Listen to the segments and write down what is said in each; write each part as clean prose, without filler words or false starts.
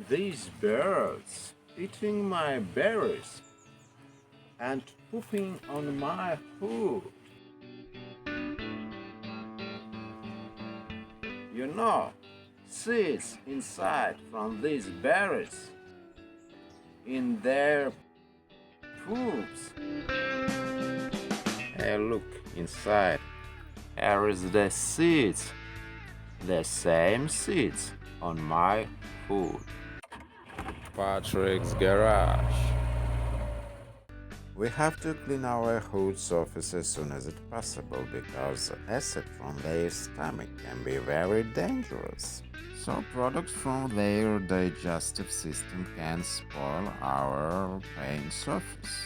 these birds eating my berries and pooping on my hood. You know, seeds inside from these berries in their poops. Hey, look inside. Here is the seeds, the same seeds on my food. Patrick's garage. We have to clean our hood surface as soon as it's possible because acid from their stomach can be very dangerous. So products from their digestive system can spoil our paint surface.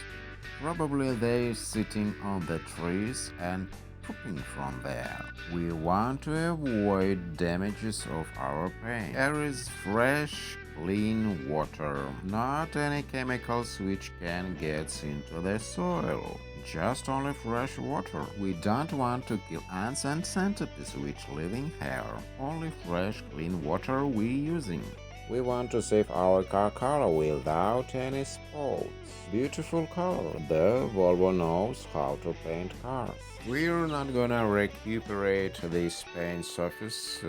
Probably they're sitting on the trees and pooping from there. We want to avoid damages of our paint. There is fresh, clean water, not any chemicals which can get into the soil. Just only fresh water. We don't want to kill ants and centipedes which living here. Only fresh, clean water we using. We want to save our car color without any spots. Beautiful color. The Volvo knows how to paint cars. We're not gonna recuperate this paint surface.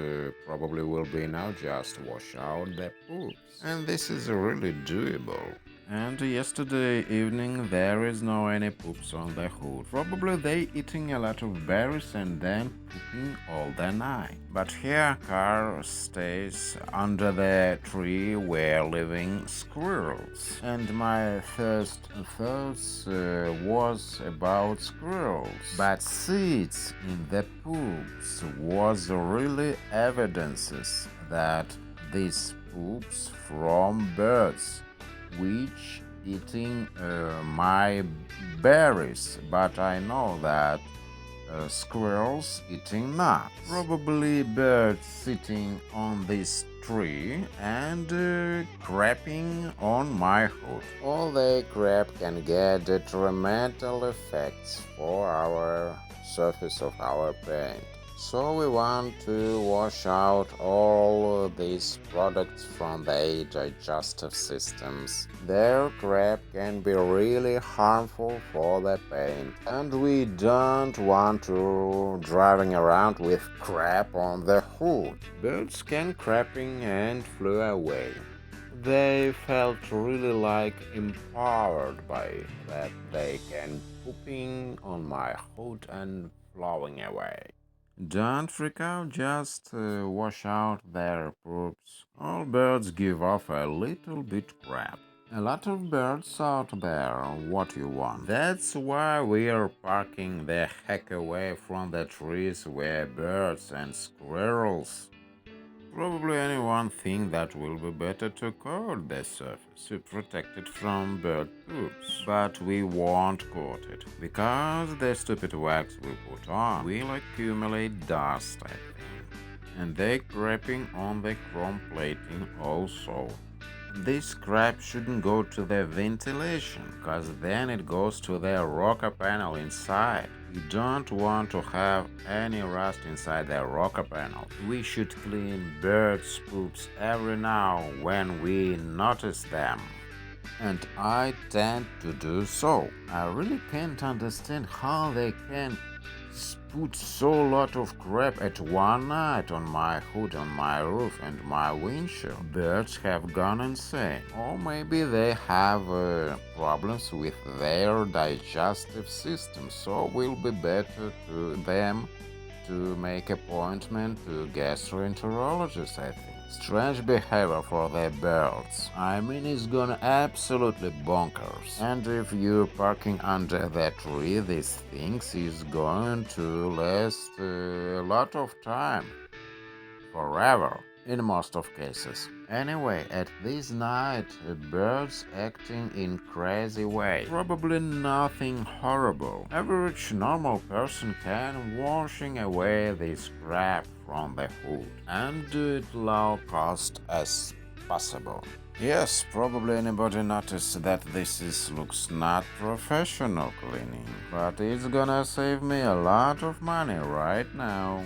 Probably will be now just wash out the poops. And this is really doable. And yesterday evening there is no any poops on the hood. Probably they eating a lot of berries and then pooping all the night. But here car stays under the tree where living squirrels. And my first thoughts was about squirrels. But seeds in the poops was really evidences that these poops from birds which eating my berries, but I know that squirrels eating nuts. Probably birds sitting on this tree and crapping on my hood. All the crap can get detrimental effects for our surface of our paint. So we want to wash out all these products from the digestive systems. Their crap can be really harmful for the paint, and we don't want to driving around with crap on the hood. Birds can crapping and flew away. They felt really like empowered by that they can pooping on my hood and flowing away. Don't freak out, just wash out their poops. All birds give off a little bit crap. A lot of birds out there, what you want. That's why we are parking the heck away from the trees where birds and squirrels. Probably anyone think that will be better to coat the surface to protect it from bird poops. But we won't coat it, because the stupid wax we put on will accumulate dust, I think. And they crapping on the chrome plating also. This crap shouldn't go to the ventilation, because then it goes to the rocker panel inside. We don't want to have any rust inside the rocker panel. We should clean birds' poops every now when we notice them. And I tend to do so. I really can't understand how they can put so lot of crap at one night on my hood, on my roof and my windshield. Birds have gone insane. Or maybe they have problems with their digestive system, so will be better to them to make appointment to gastroenterologist, I think. Strange behavior for the birds. I mean, it's gone absolutely bonkers. And if you're parking under that tree, these things is going to last a lot of time. Forever, in most of cases. Anyway, at this night, birds acting in crazy way. Probably nothing horrible. Average normal person can washing away this crap from the hood and do it low cost as possible. Yes, probably anybody noticed that looks not professional cleaning, but it's gonna save me a lot of money right now.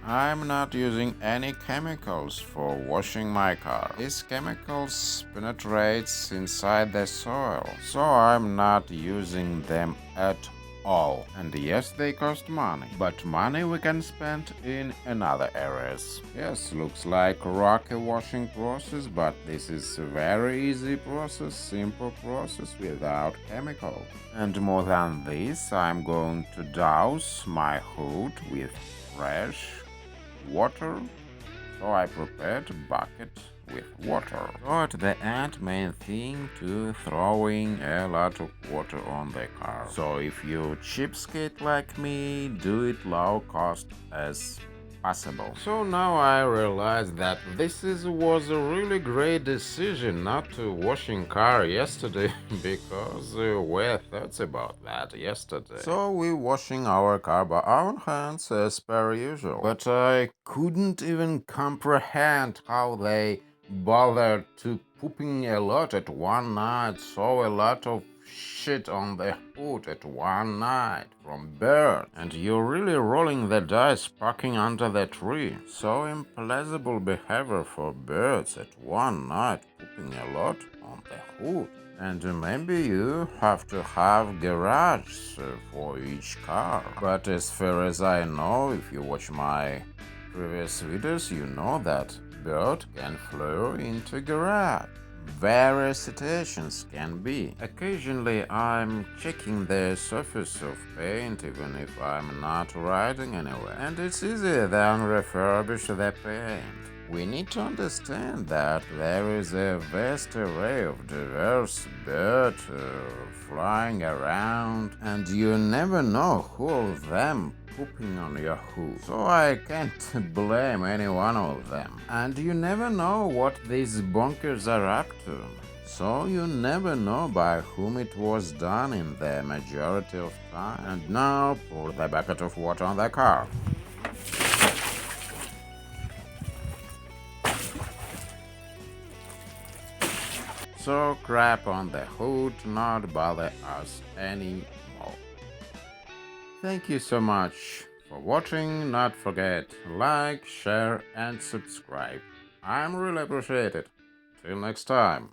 I'm not using any chemicals for washing my car. These chemicals penetrates inside the soil, so I'm not using them at all. And yes, they cost money, but money we can spend in another areas. Yes, looks like rocky washing process, but this is a very easy process, simple process without chemical. And more than this, I'm going to douse my hood with fresh water. So I prepared a bucket with water. So at the end, main thing to throwing a lot of water on the car. So if you cheapskate like me, do it low cost as possible. So now I realize that was a really great decision not to washing car yesterday because we thought about that yesterday. So we washing our car by our hands as per usual. But I couldn't even comprehend how they bothered to pooping a lot at one night, so a lot of shit on the hood at one night from birds, and you're really rolling the dice parking under the tree. So implausible behavior for birds at one night pooping a lot on the hood. And maybe you have to have garage for each car. But as far as I know, if you watch my previous videos, you know that bird can fly into garage. Various situations can be. Occasionally, I'm checking the surface of paint even if I'm not riding anywhere, and it's easier than refurbish the paint. We need to understand that there is a vast array of diverse birds flying around, and you never know who of them pooping on your hood. So I can't blame any one of them. And you never know what these bunkers are up to. So you never know by whom it was done in the majority of time. And now pour the bucket of water on the car. So crap on the hood not bother us anymore. Thank you so much for watching. Not forget like, share and subscribe. I'm really appreciate it. Till next time.